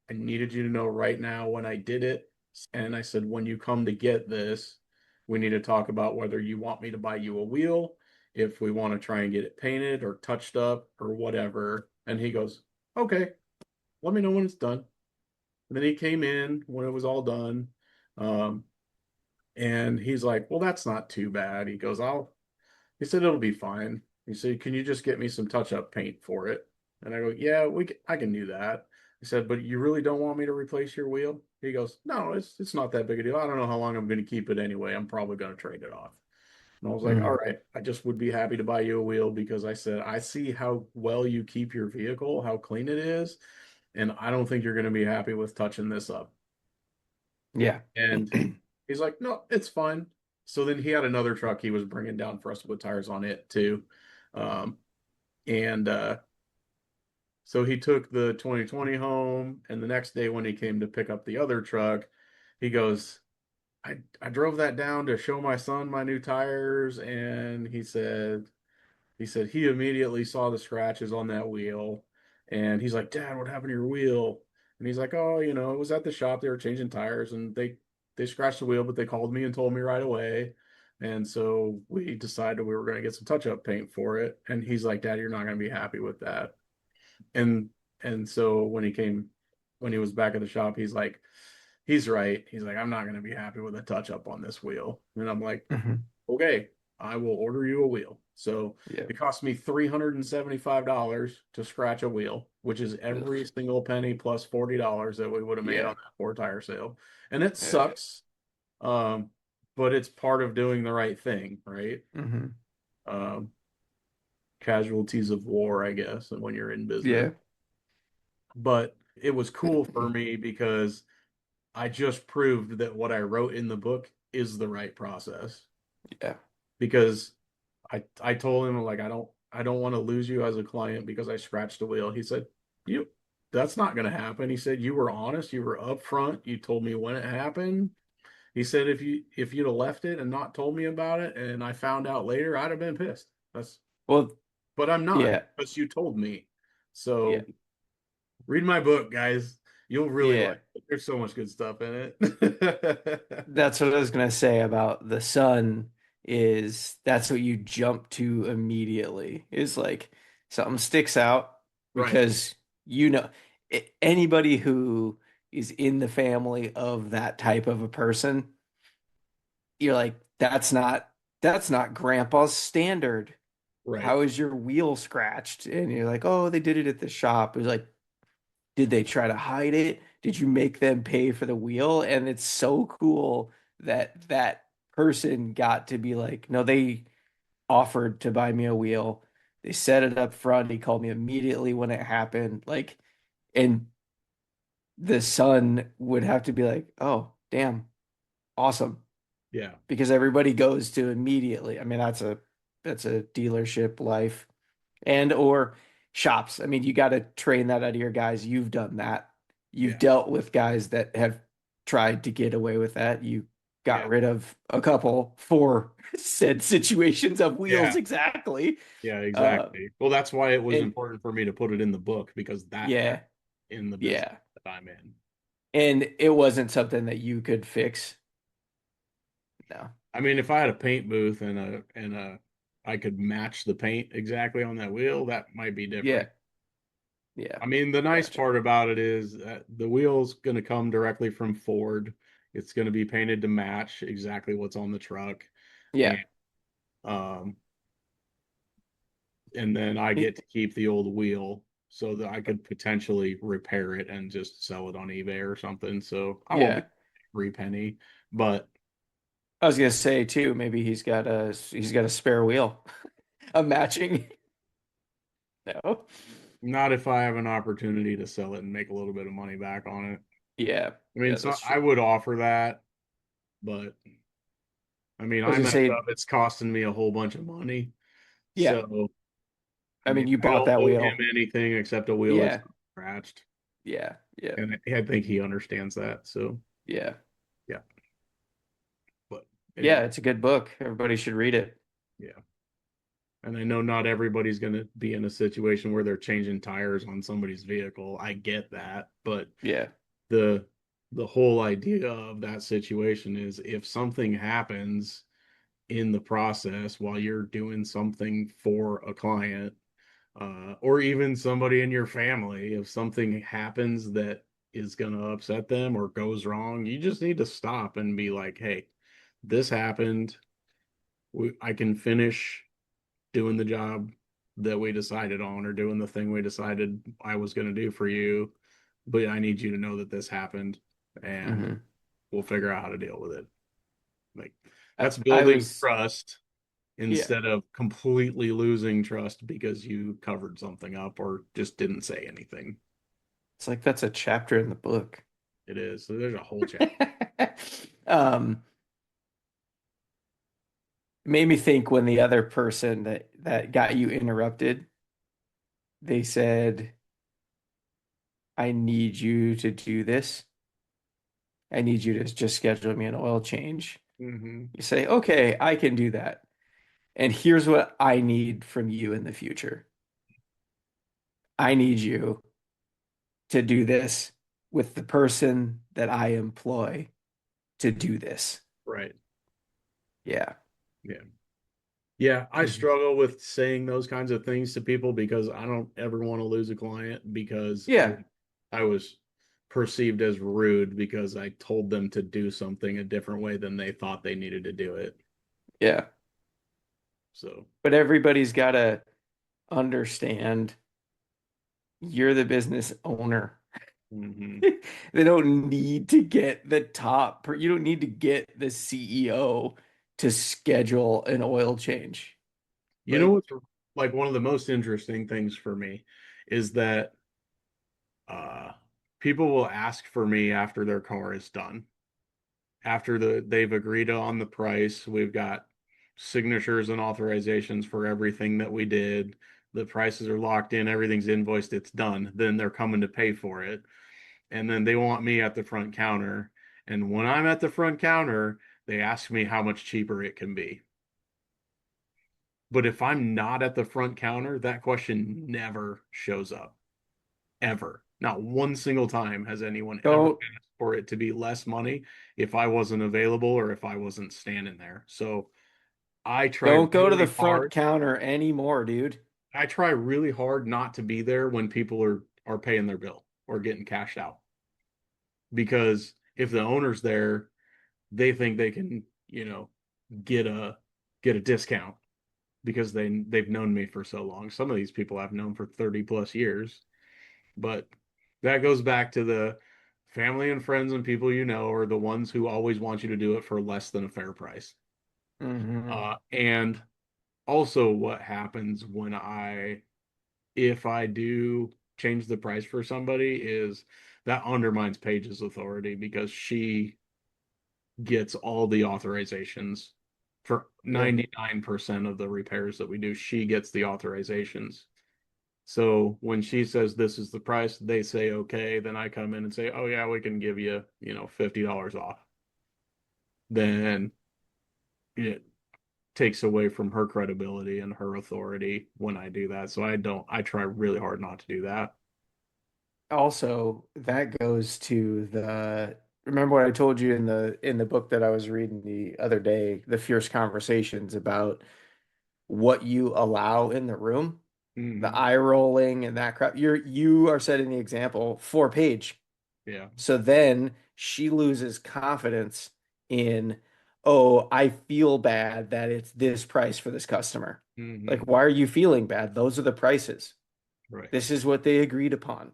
I needed you to know right now when I did it." And I said, "When you come to get this, we need to talk about whether you want me to buy you a wheel, if we want to try and get it painted or touched up or whatever." And he goes, "Okay, let me know when it's done." And then he came in when it was all done. Um, and he's like, "Well, that's not too bad." He goes, he said, "It'll be fine." He said, "Can you just get me some touch-up paint for it?" And I go, "Yeah, I can do that." He said, "But you really don't want me to replace your wheel?" He goes, "No, it's not that big a deal. I don't know how long I'm going to keep it anyway. I'm probably going to trade it off." And I was like, all Hmm. right, I just would be happy to buy you a wheel because I said, I see how well you keep your vehicle, how clean it is, and I don't think you're going to be happy with touching this up. Yeah. And he's like, no, it's fine. So then he had another truck he was bringing down for us to put tires on it too. Um, and So he took the 2020 home, and the next day when he came to pick up the other truck, he goes, I drove that down to show my son my new tires, and he said he immediately saw the scratches on that wheel, and he's like, Dad, what happened to your wheel? And he's like, oh, it was at the shop. They were changing tires, and they scratched the wheel, but they called me and told me right away. And so we decided we were going to get some touch-up paint for it. And he's like, Dad, you're not going to be happy with that. And and so when he was back at the shop, he's right. He's like, I'm not going to be happy with a touch-up on this wheel. And I'm like, Hmm. okay, I will order you a wheel. So Yeah. it cost me $375 to scratch a wheel, which is every Ugh. single penny plus $40 that we would have made on Yeah. that four tire sale. And it Yeah. sucks. Um, but it's part of doing the right thing, right? Hmm. Um, Casualties of war, I guess, and when you're in business. Yeah. But it was cool for me because I just proved that what I wrote in the book is the right process. Yeah. Because I told him like I don't want to lose you as a client because I scratched a wheel. He said, "You that's not going to happen." He said, "You were honest, you were upfront, you told me when it happened." He said if you'd have left it and not told me about it and I found out later, I'd have been pissed. That's Well, but I'm not yeah. because you told me. Yeah. So read my book, guys. You'll really Yeah. like it. There's so much good stuff in it. That's what I was gonna say about the sun is that's what you jump to immediately is like something sticks out Right, because anybody who is in the family of that type of a person, you're like, that's not grandpa's standard. right. How is your wheel scratched? And you're like, oh, they did it at the shop. It was like, did they try to hide it? Did you make them pay for the wheel? And it's so cool that that person got to be like, no, they offered to buy me a wheel. They set it up front. He called me immediately when it happened. Like, and the son would have to be like, oh, damn, awesome. Yeah, Because everybody goes to immediately. I mean, that's a dealership life and or shops. I mean, you got to train that out of your guys. You've done that. You've yeah, dealt with guys that have tried to get away with that. You got yeah, rid of a couple for said situations of wheels yeah. exactly. Yeah, Uh, exactly. Well, that's why it was and important for me to put it in the book because that happened yeah, in the business yeah. that I'm in. And it wasn't something that you could fix. No. I mean, if I had a paint booth and I could match the paint exactly on that wheel, that might be different. Yeah, yeah. I mean, the nice Gotcha. part about it is that the wheel's going to come directly from Ford. It's going to be painted to match exactly what's on the truck, Yeah. and um, and then I get to keep the old wheel so that I could potentially repair it and just sell it on eBay or something. So I won't be Yeah. every penny, but I was gonna say too, maybe he's got a spare wheel, a matching. No. not if I have an opportunity to sell it and make a little bit of money back on it. Yeah, I mean, yeah, so that's I true. would offer that, but I mean, I was I gonna messed say, up. It's costing me a whole bunch of money. yeah. So, I I mean, mean, you I bought don't that owe him wheel. anything except a wheel that's Yeah, not scratched. yeah, yeah, And I think he understands that. So, yeah, yeah. But yeah. anyway, It's a good book. Everybody should read it. yeah. And I know not everybody's going to be in a situation where they're changing tires on somebody's vehicle. I get that, but Yeah. the the whole idea of that situation is if something happens in the process while you're doing something for a client, or even somebody in your family, if something happens that is going to upset them or goes wrong, you just need to stop and be like, "Hey, this happened. I can finish doing the job that we decided on or doing the thing we decided I was going to do for you. But I need you to know that this happened and Hmm. we'll figure out how to deal with it." Like I, that's I building was trust. Yeah. instead of completely losing trust because you covered something up or just didn't say anything. It's like that's a chapter in the book. It is. So there's a whole chapter. Um, made me think when the other person that got you interrupted, they said, "I need you to do this. I need you to just schedule me an oil change." Hmm. You say, "Okay, I can do that. And here's what I need from you in the future. I need you to do this with the person that I employ to do this." Right. Yeah. Yeah. Yeah, I 'Cause struggle with saying those kinds of things to people because I don't ever want to lose a client because yeah, I was perceived as rude because I told them to do something a different way than they thought they needed to do it. yeah. So, But everybody's got to understand you're the business owner. mhm. They don't need to get the you don't need to get the CEO to schedule an oil change. You know Like, what's like one of the most interesting things for me is that uh people will ask for me after their car is done. After they've agreed on the price, we've got signatures and authorizations for everything that we did. The prices are locked in, everything's invoiced, it's done. Then they're coming to pay for it. And then they want me at the front counter. And when I'm at the front counter, they ask me how much cheaper it can be. But if I'm not at the front counter, that question never shows up. Ever. Not one single time has anyone ever don't asked for it to be less money if I wasn't available or if I wasn't standing there. So I try don't go to the really front hard. counter anymore, dude. I try really hard not to be there when people are paying their bill or getting cashed out. Because if the owner's there, they think they can, get a get a discount because they've known me for so long. Some of these people I've known for 30 plus years. But that goes back to the family and friends and people you know are the ones who always want you to do it for less than a fair price. Hmm. And also, what happens if I do change the price for somebody, is that undermines Paige's authority because she gets all the authorizations for Yeah. 99% of the repairs that we do. She gets the authorizations. So when she says this is the price, they say okay, then I come in and say, "Oh yeah, we can give you, $50 off." Then it takes away from her credibility and her authority when I do that. So I try really hard not to do that. Also, that goes to the remember what I told you in the book that I was reading the other day, the fierce conversations about what you allow in the room, the Hmm. eye rolling and that crap. You are setting the example for Paige. Yeah. So then she loses confidence in, oh, I feel bad that it's this price for this customer. Like, Hmm. why are you feeling bad? Those are the prices. Right. This is what they agreed upon.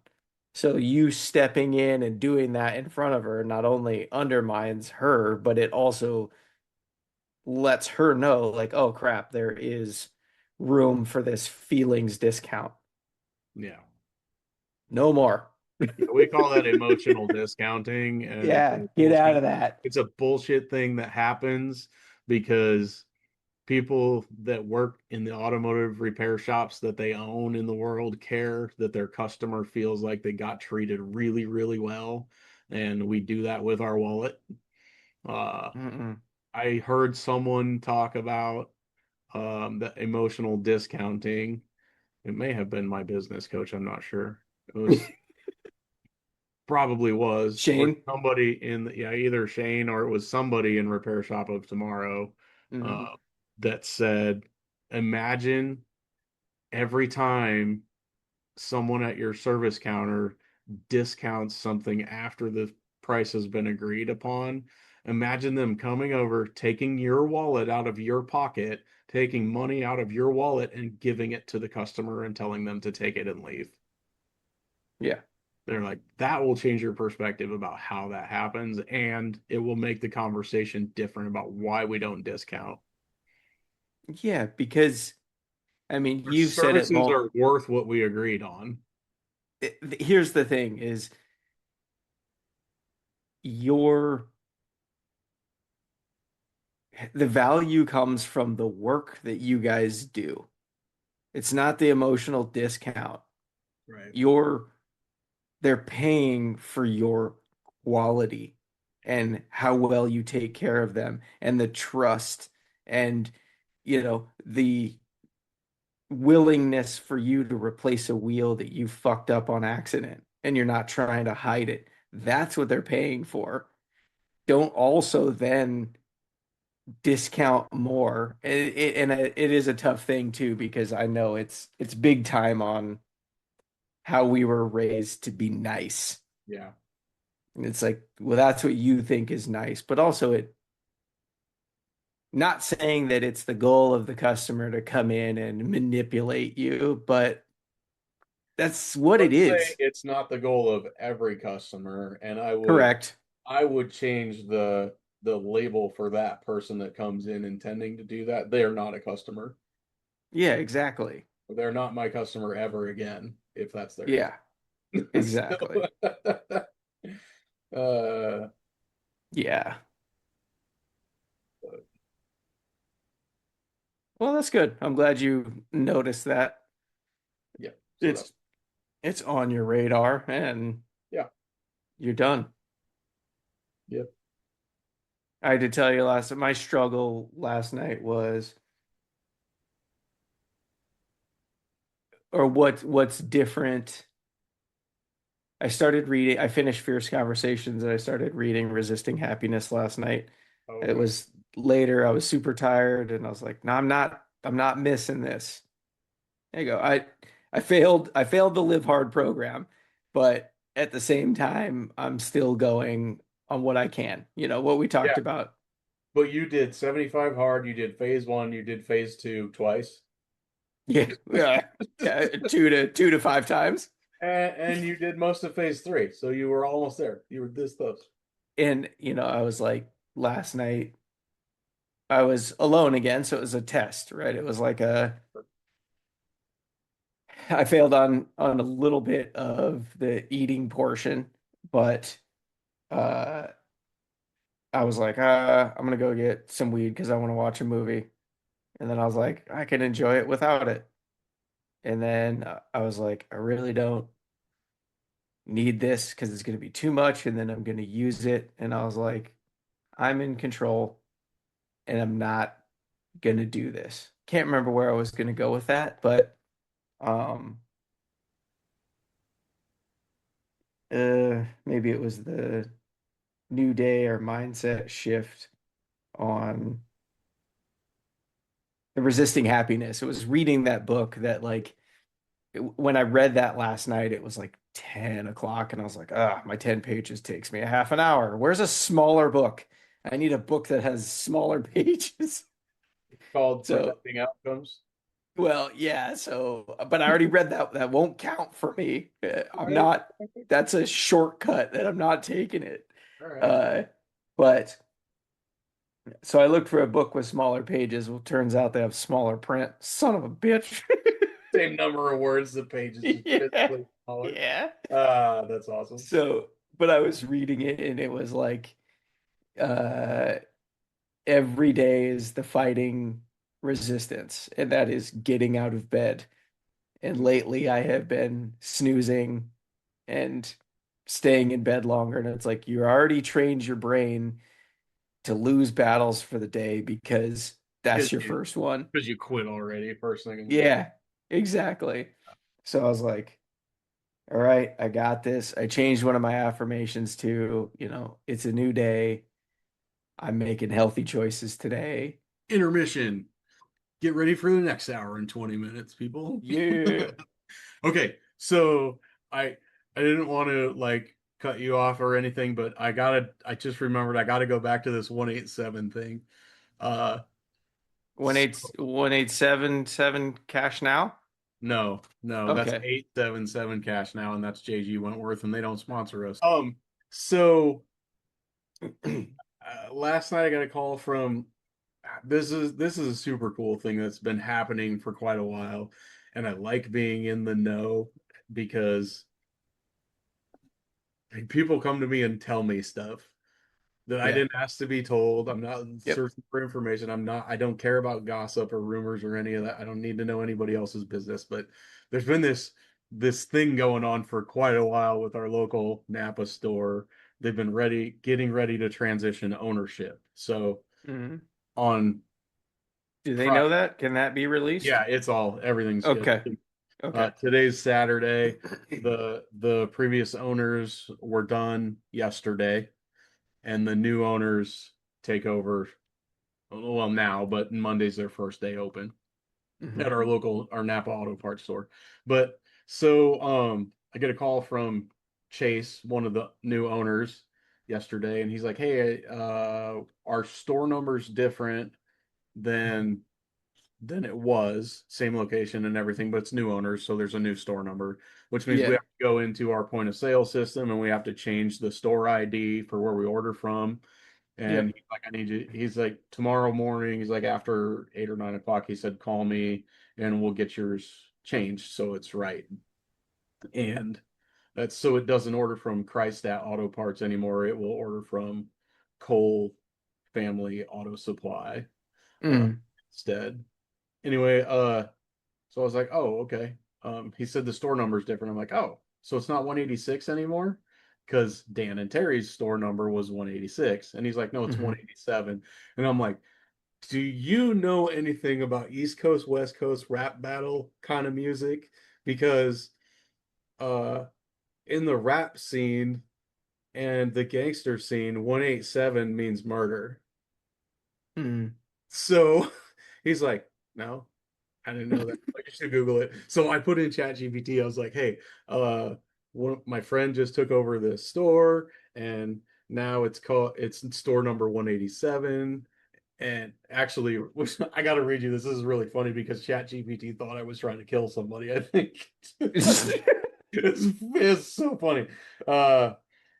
So you stepping in and doing that in front of her not only undermines her, but it also lets her know, like, oh crap, there is room for this feelings discount. Yeah. No more. Yeah, we call that emotional discounting, and it's Yeah, a get out bullshit. of that. It's a bullshit thing that happens because people that work in the automotive repair shops that they own in the world care that their customer feels like they got treated really, really well, and we do that with our wallet. Uh, Mm-mm. I heard someone talk about the emotional discounting. It may have been my business coach. I'm not sure. It was probably was, or Shane. somebody yeah, either Shane or it was somebody in Repair Shop of Tomorrow Hmm. uh, that said, imagine every time someone at your service counter discounts something after the price has been agreed upon. Imagine them coming over, taking your wallet out of your pocket, taking money out of your wallet and giving it to the customer and telling them to take it and leave. Yeah. They're like, that will change your perspective about how that happens, and it will make the conversation different about why we don't discount. Yeah, because I mean, Our you've said it services more. are worth what we agreed on. Here's the thing is your the value comes from the work that you guys do. It's not the emotional discount. Right. You're they're paying for your quality and how well you take care of them and the trust and the willingness for you to replace a wheel that you fucked up on accident and you're not trying to hide it. That's what they're paying for. Don't also then discount more. And it is a tough thing too because I know it's big time on how we were raised to be nice. Yeah. And it's like, well, that's what you think is nice, but also it not saying that it's the goal of the customer to come in and manipulate you, but that's what it Let's say is. it's not the goal of every customer, and Correct. I would change the label for that person that comes in intending to do that. They are not a customer. Yeah, exactly. They're not my customer ever again, if that's their Yeah, case. exactly. uh, Yeah. Well, that's good. I'm glad you noticed that. yeah. So It's that's it's on your radar and yeah. you're done. Yep. I had to tell you my struggle last night was, or what's different. I finished Fierce Conversations and I started reading Resisting Happiness last night. It Okay. was later, I was super tired and I was like, no, I'm not missing this. There you go. I failed the Live Hard program, but at the same time, I'm still going on what I can. What we Yeah. talked about. But you did 75 hard, you did phase one, you did phase two twice. Yeah, yeah, yeah, 2 to 5 times. And you did most of phase three. So you were almost there. You were this close. And I was like last night I was alone again, so it was a test, right? It was like I failed on a little bit of the eating portion, but uh I was like, I'm gonna go get some weed because I want to watch a movie. And then I was like, I can enjoy it without it. And then I was like, I really don't need this because it's gonna be too much, and then I'm gonna use it. And I was like, I'm in control and I'm not gonna do this. Can't remember where I was gonna go with that, but um maybe it was the new day or mindset shift on the resisting happiness. It was reading that book that like when I read that last night, it was like 10 o'clock and I was like, my 10 pages takes me a half an hour. Where's a smaller book? I need a book that has smaller pages. Called So, protecting outcomes. well, yeah, but I already read that. That won't count for me. All I'm right. not, that's a shortcut that I'm not taking it. All right. Uh, but So I looked for a book with smaller pages. Well, turns out they have smaller print. Son of a bitch. Same number of words, the page is just Yeah. physically smaller. Yeah. Ah, that's awesome. But I was reading it and it was like uh every day is the fighting resistance, and that is getting out of bed. And lately I have been snoozing and staying in bed longer. And it's like you already trained your brain to lose battles for the day because that's Because your first one. you quit already first thing in the morning. Yeah, exactly. So I was like, all right, I got this. I changed one of my affirmations to, it's a new day. I'm making healthy choices today. Intermission. Get ready for the next hour and 20 minutes, people. Yeah. Okay, so I I didn't want to like cut you off or anything, but I just remembered I gotta go back to this 187 thing. Uh One so, eight 1877 cash now. no, that's Okay. 877 cash now, and that's JG Wentworth, and they don't sponsor us. So last night I got a call from this is a super cool thing that's been happening for quite a while, and I like being in the know because people come to me and tell me stuff that I Yeah. didn't ask to be told. I'm not Yep. searching for information. I don't care about gossip or rumors or any of that. I don't need to know anybody else's business. But there's been this thing going on for quite a while with our local Napa store. They've been getting ready to transition ownership. So Hmm. on Do they know Friday, that? Can that be released? yeah, everything's good. Okay. Okay. Today's Saturday. The previous owners were done yesterday, and the new owners take over. Well, now, but Monday's their first day open Hmm. at our Napa Auto Parts store. But so I get a call from Chase, one of the new owners, yesterday, and he's like, "Hey, our store number's different than it was, same location and everything, but it's new owners, so there's a new store number, which means we Yeah. have to go into our point of sale system and we have to change the store ID for where we order from." And Yep. he's like, I need you. He's like, tomorrow morning, he's like, after 8 or 9 o'clock, he said, call me and we'll get yours changed so it's right. And that's so it doesn't order from Christat Auto Parts anymore. It will order from Cole Family Auto Supply uh, Mm. instead. Anyway, so I was like, oh, okay. He said the store number is different. I'm like, oh, so it's not 186 anymore? Because Dan and Terry's store number was 186. And he's like, no, it's Hmm. 187. And I'm like, do you know anything about East Coast, West Coast rap battle kind of music? Because uh in the rap scene and the gangster scene, 187 means murder. Mm. So he's like, no, I didn't know that. Like, you should Google it. So I put in Chat GPT. I was like, hey, my friend just took over this store, and now it's store number 187. And actually, I got to read you this. This is really funny because Chat GPT thought I was trying to kill somebody, I think. It's so funny. Uh,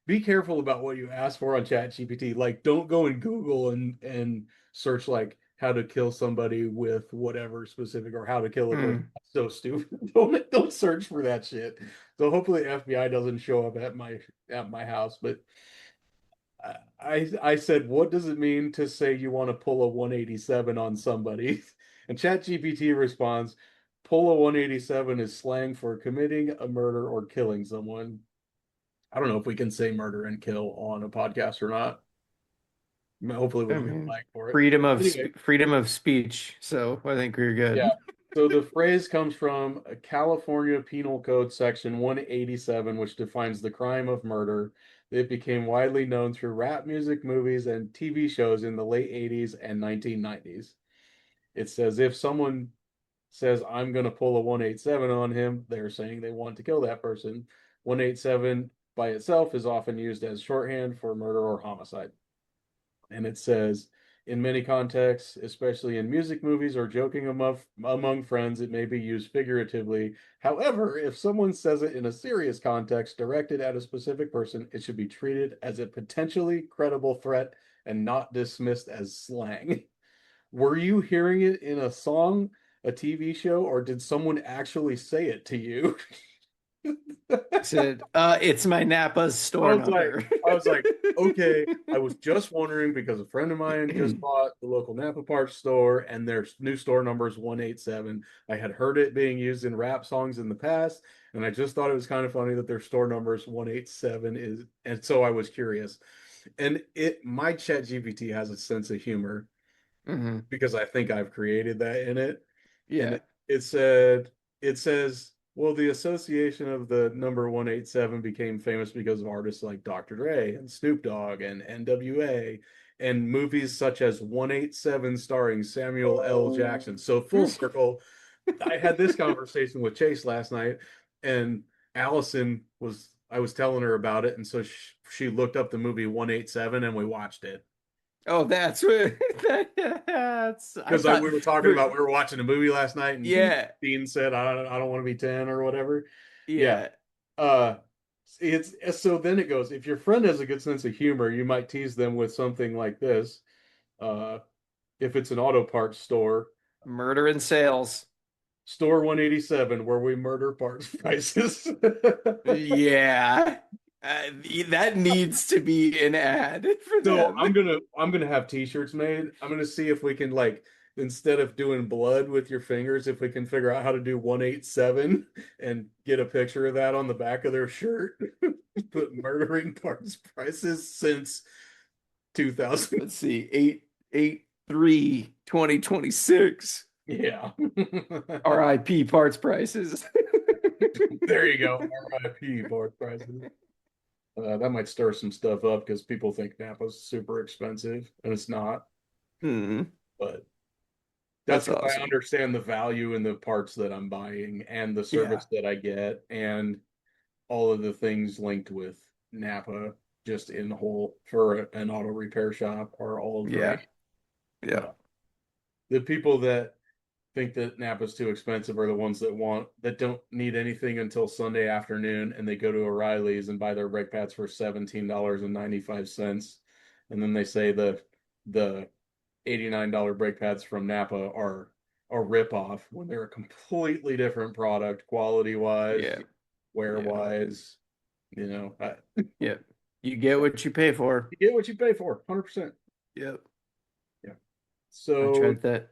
be careful about what you ask for on Chat GPT. Like, don't go in Google and search like how to kill somebody with whatever specific or how to kill a person. Mm. That's so stupid. Don't search for that shit. So hopefully FBI doesn't show up at my house. But I said, what does it mean to say you want to pull a 187 on somebody? And ChatGPT responds, pull a 187 is slang for committing a murder or killing someone. I don't know if we can say murder and kill on a podcast or not. Hopefully we I don't get mean, flagged for it. Anyway, freedom of speech. So I think we're yeah. good. So the phrase comes from a California Penal Code section 187, which defines the crime of murder. It became widely known through rap music, movies, and TV shows in the late 80s and 1990s. It says if someone says, I'm going to pull a 187 on him, they're saying they want to kill that person. 187 by itself is often used as shorthand for murder or homicide. And it says, in many contexts, especially in music, movies, or joking among friends, it may be used figuratively. However, if someone says it in a serious context directed at a specific person, it should be treated as a potentially credible threat and not dismissed as slang. Were you hearing it in a song, a TV show, or did someone actually say it to you? Said, it's my Napa's I store was like, number. I was like, okay. I was just wondering because a friend of mine just bought the local Napa parts store and their new store number is 187. I had heard it being used in rap songs in the past, and I just thought it was kind of funny that their store number is 187 is, and so I was curious. And my Chat GPT has a sense of humor Hmm. because I think I've created that in it. And Yeah. it says, well, the association of the number 187 became famous because of artists like Dr. Dre and Snoop Dogg and NWA and movies such as 187 starring Samuel L. Jackson. So full circle, I had this conversation with Chase last night, and I was telling her about it, and so she looked up the movie 187 and we watched it. Oh, that's what I Because thought we were talking about we were watching a movie last night and yeah, Dean said I don't want to be 10 or whatever. Yeah. yeah. Uh it's so then it goes, if your friend has a good sense of humor, you might tease them with something like this. Uh if it's an auto parts store, Murder in sales. store 187 where we murder parts prices. Yeah. That needs to be an ad for So them. I'm gonna have t-shirts made. I'm gonna see if we can like instead of doing blood with your fingers, if we can figure out how to do 187 and get a picture of that on the back of their shirt. Put murdering parts prices since 2000. Let's see. 883 2026. Yeah. RIP parts prices. There you go. RIP parts prices. That might stir some stuff up because people think Napa's super expensive, and it's not. Hmm. But that's That's because I awesome. understand the value in the parts that I'm buying and the Yeah. service that I get and all of the things linked with Napa just in the whole for an auto repair shop are all Yeah. great. Yeah. Uh, the people that think that Napa's too expensive are the ones that don't need anything until Sunday afternoon and they go to O'Reilly's and buy their brake pads for $17.95. And then they say the $89 brake pads from Napa are a ripoff when they're a completely different product, quality wise, Yeah. wear Yeah. wise. Yeah. You get what you pay for. You get what you pay for, 100%. Yep. Yeah. I So tried that.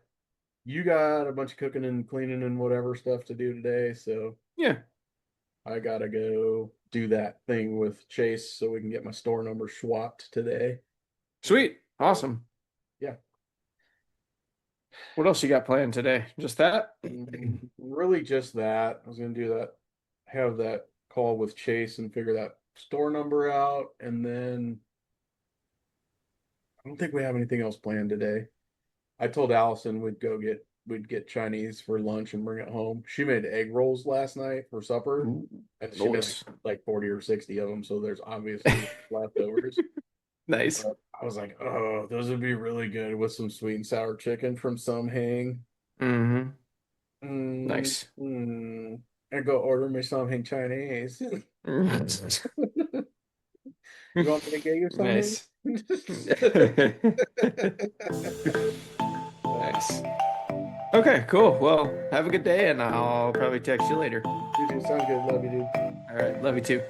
you got a bunch of cooking and cleaning and whatever stuff to do today. So Yeah. I gotta go do that thing with Chase so we can get my store number swapped today. Sweet. So Awesome. yeah, What else you got planned today? Just that? really just that. I was gonna do that, have that call with Chase and figure that store number out, and then I don't think we have anything else planned today. I told Allison we'd get Chinese for lunch and bring it home. She made egg rolls last night for supper, Ooh, and she made nice. like 40 or 60 of them, so there's obviously leftovers. Nice. But I was like, oh, those would be really good with some sweet and sour chicken from some hang. Hmm. Mm, Nice. mm. I go order me something Chinese. You want me to get you something? Nice. Nice. Okay, cool. Well, have a good day, and I'll probably text you later. You do sound good. Love you, dude. All right. Love you too.